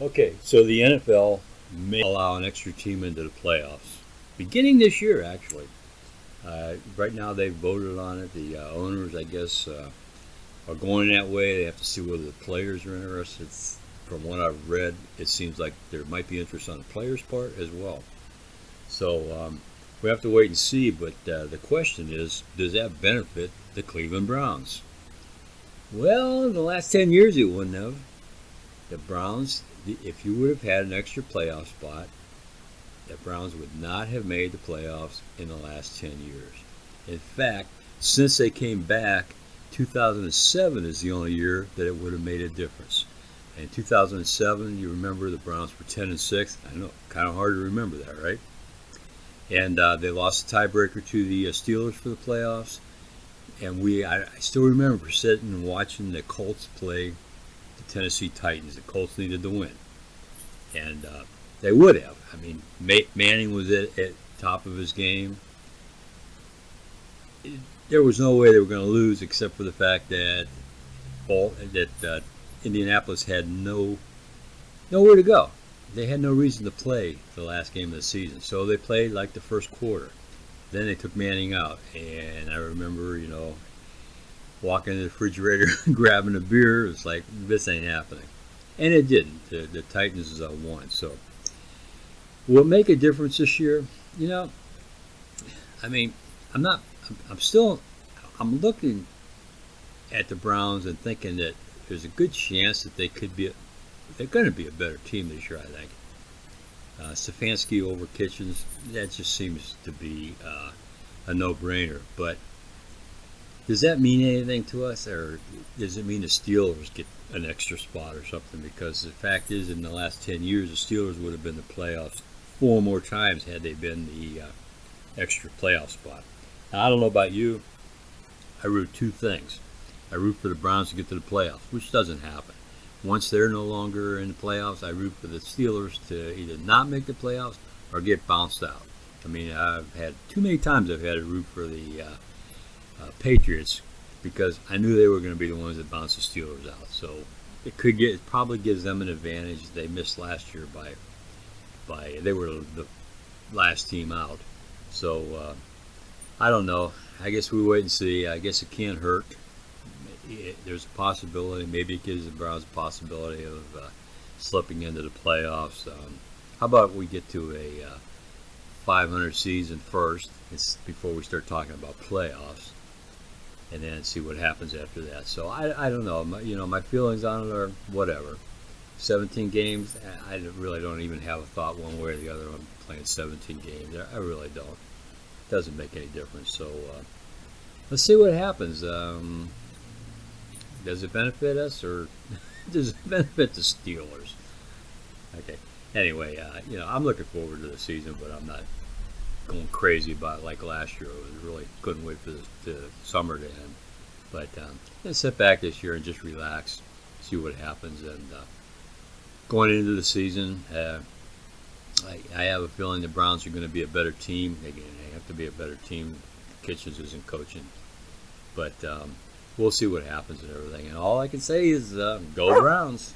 Okay, so the NFL may allow an extra team into the playoffs, beginning this year, actually. Right now, they voted on it. The owners, I guess, are going that way. They have to see whether the players are interested. From what I've read, it seems like there might be interest on the players' part as well. So we have to wait and see. But the question is, does that benefit the Cleveland Browns? Well, in the last 10 years, it wouldn't have. The Browns, if you would have had an extra playoff spot, the Browns would not have made the playoffs in the last 10 years. In fact, since they came back, 2007 is the only year that it would have made a difference. In 2007, you remember the Browns were 10 and 6. I know, kind of hard to remember that, right? And they lost the tiebreaker to the Steelers for the playoffs. And I still remember sitting and watching the Colts play the Tennessee Titans. The Colts needed to win, and they would have. I mean, Manning was at top of his game. There was no way they were going to lose, except for the fact that Indianapolis had nowhere to go. They had no reason to play the last game of the season, so they played like the first quarter. Then they took Manning out, and I remember, walking to the refrigerator, grabbing a beer. It's like, this ain't happening, and it didn't. The Titans won. So, will it make a difference this year? I mean, I'm not. I'm still. I'm looking at the Browns and thinking that there's a good chance that they could be. They're going to be a better team this year, I think. Stefanski over Kitchens, that just seems to be a no-brainer. But does that mean anything to us, or does it mean the Steelers get an extra spot or something? Because the fact is, in the last 10 years, the Steelers would have been the playoffs 4 more times had they been the extra playoff spot. Now, I don't know about you. I root two things. I root for the Browns to get to the playoffs, which doesn't happen. Once they're no longer in the playoffs, I root for the Steelers to either not make the playoffs or get bounced out. I mean, I've had too many times I've had to root for the Patriots because I knew they were going to be the ones that bounced the Steelers out. So it probably gives them an advantage. They missed last year by they were the last team out. So I don't know. I guess we wait and see. I guess it can't hurt. There's a possibility. Maybe it gives the Browns a possibility of slipping into the playoffs. How about we get to a 500 season first before we start talking about playoffs, and then see what happens after that. So I don't know. My feelings on it are whatever. 17 games. I really don't even have a thought one way or the other on playing 17 games. I really don't. It doesn't make any difference. So let's see what happens. Does it benefit us, or does it benefit the Steelers? Okay. Anyway, I'm looking forward to the season, but I'm not going crazy about it like last year. I was really couldn't wait for the summer to end. But let's sit back this year and just relax, see what happens. And going into the season, I have a feeling the Browns are going to be a better team. They have to be a better team. Kitchens isn't coaching, but we'll see what happens and everything. And all I can say is go Browns.